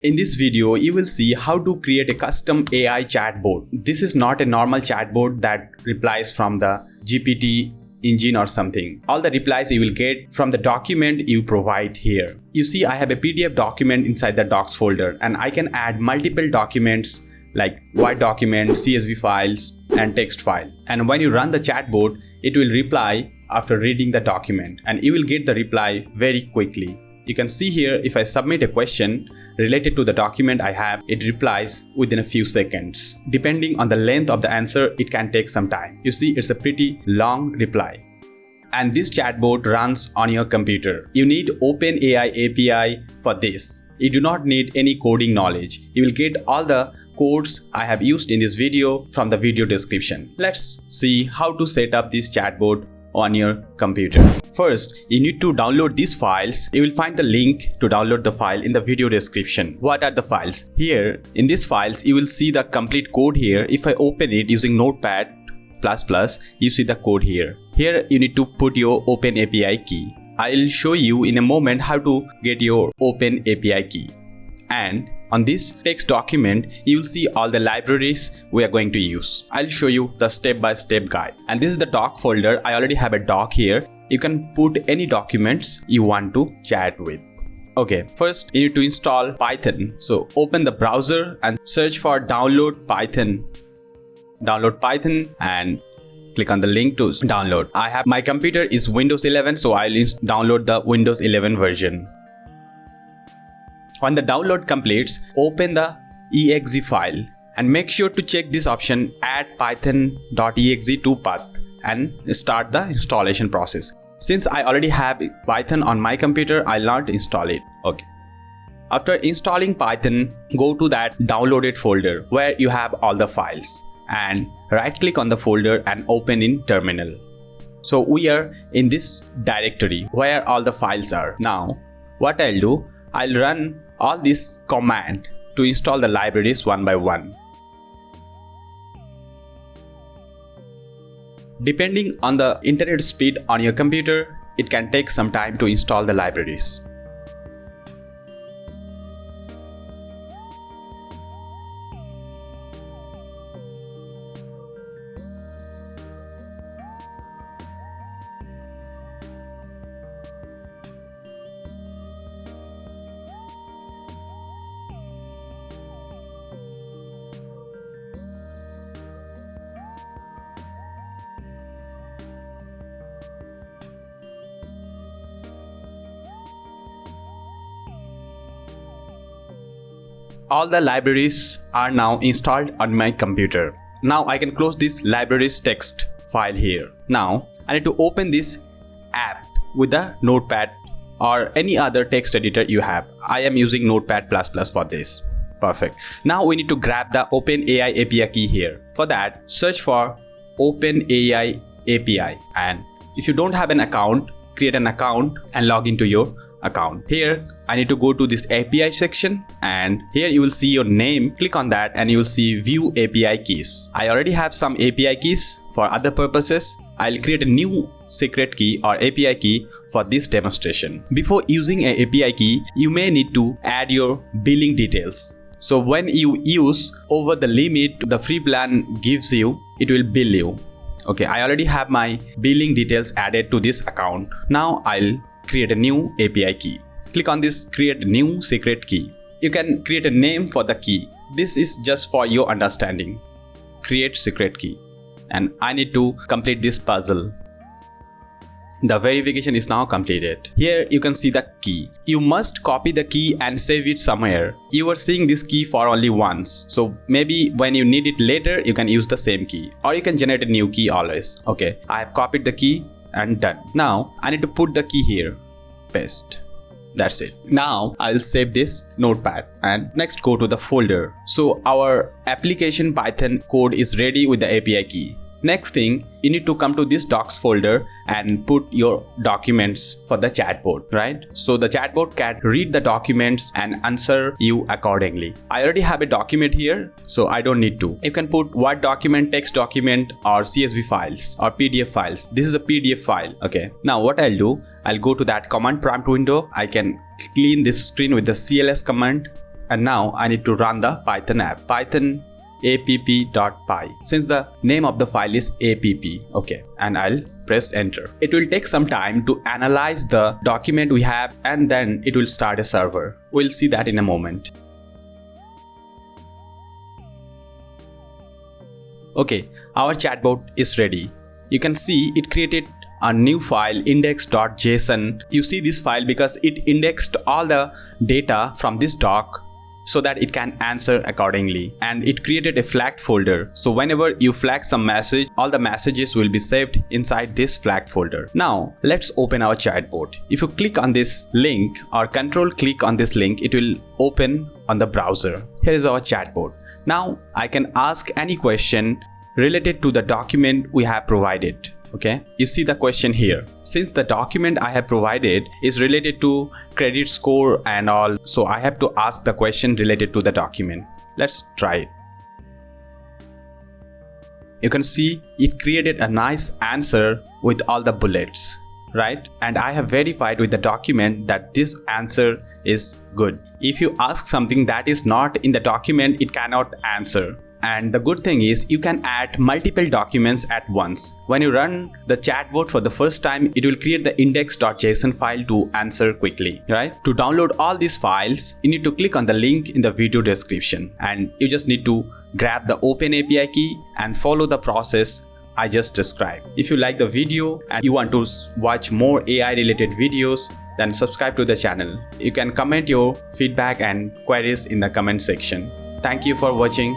In this video, you will see how to create a custom AI chatbot. This is not a normal chatbot that replies from the GPT engine or something. All the replies you will get from the document you provide here. You see, I have a PDF document inside the docs folder, and I can add multiple documents like Word document, CSV files, and text file. And when you run the chatbot, it will reply after reading the document, and you will get the reply very quickly. You can see here, if I submit a question related to the document I have, it replies within a few seconds. Depending on the length of the answer, it can take some time. You see, it's a pretty long reply. And this chatbot runs on your computer. You need OpenAI API for this. You do not need any coding knowledge. You will get all the codes I have used in this video from the video description. Let's see how to set up this chatbot on your computer. First, you need to download these files. You will find the link to download the file in the video description. What are the files? Here, in these files, you will see the complete code here. If I open it using Notepad++, you see the code here. Here, you need to put your OpenAPI key. I'll show you in a moment how to get your OpenAPI key. And on this text document, you will see all the libraries we are going to use. I'll show you the step-by-step guide. And this is the doc folder. I already have a doc here. You can put any documents you want to chat with. Okay, first you need to install Python. So open the browser and search for download Python. Download Python and click on the link to download. My computer is Windows 11, so I'll download the Windows 11 version. When the download completes, open the exe file and make sure to check this option add python.exe to path and start the installation process. Since I already have Python on my computer, I'll not install it. Okay. After installing Python, go to that downloaded folder where you have all the files and right click on the folder and open in terminal. So we are in this directory where all the files are. Now what I'll do, I'll run all this command to install the libraries one by one. Depending on the internet speed on your computer, it can take some time to install the libraries. All the libraries are now installed on my computer. Now I can close this libraries text file here. Now I need to open this app with the Notepad or any other text editor you have. I am using Notepad++ for this. Perfect. Now we need to grab the OpenAI API key here. For that, search for OpenAI API, and if you don't have an account, create an account and log into your account. Here I need to go to this API section, and here you will see your name. Click on that and you will see view API keys. I already have some API keys for other purposes. I'll create a new secret key or API key for this demonstration. Before using an API key, you may need to add your billing details. So when you use over the limit the free plan gives you, it will bill you. Okay, I already have my billing details added to this account. Now I'll create a new API key. Click on this create new secret key. You can create a name for the key. This is just for your understanding. Create secret key. And I need to complete this puzzle. The verification is now completed. Here you can see the key. You must copy the key and save it somewhere. You are seeing this key for only once. So maybe when you need it later, you can use the same key. Or you can generate a new key always. Okay, I have copied the key and done. Now I need to put the key here. Paste. That's it. Now I'll save this notepad and next go to the folder. So our application Python code is ready with the API key. Next thing, you need to come to this docs folder and put your documents for the chatbot, right? So the chatbot can read the documents and answer you accordingly. I already have a document here, so I don't need to. You can put Word document, text document, or CSV files or PDF files. This is a PDF file. Okay. Now what I'll do, I'll go to that command prompt window. I can clean this screen with the CLS command and now I need to run the Python app, python app.py, since the name of the file is app. Okay, and I'll press enter. It will take some time to analyze the document we have, and then it will start a server. We'll see that in a moment. Okay, our chatbot is ready. You can see it created a new file, index.json. You see this file because it indexed all the data from this doc so that it can answer accordingly, and it created a flagged folder. So whenever you flag some message, all the messages will be saved inside this flagged folder. Now let's open our chatbot. If you click on this link or control click on this link, it will open on the browser. Here is our chatbot. Now I can ask any question related to the document we have provided. Okay, you see the question here. Since the document I have provided is related to credit score and all, so I have to ask the question related to the document. Let's try it. You can see it created a nice answer with all the bullets, right? And I have verified with the document that this answer is good. If you ask something that is not in the document, it cannot answer. And the good thing is you can add multiple documents at once. When you run the chatbot for the first time, it will create the index.json file to answer quickly, right? To download all these files, you need to click on the link in the video description, and you just need to grab the OpenAPI key and follow the process I just described. If you like the video and you want to watch more AI related videos, then subscribe to the channel. You can comment your feedback and queries in the comment section. Thank you for watching.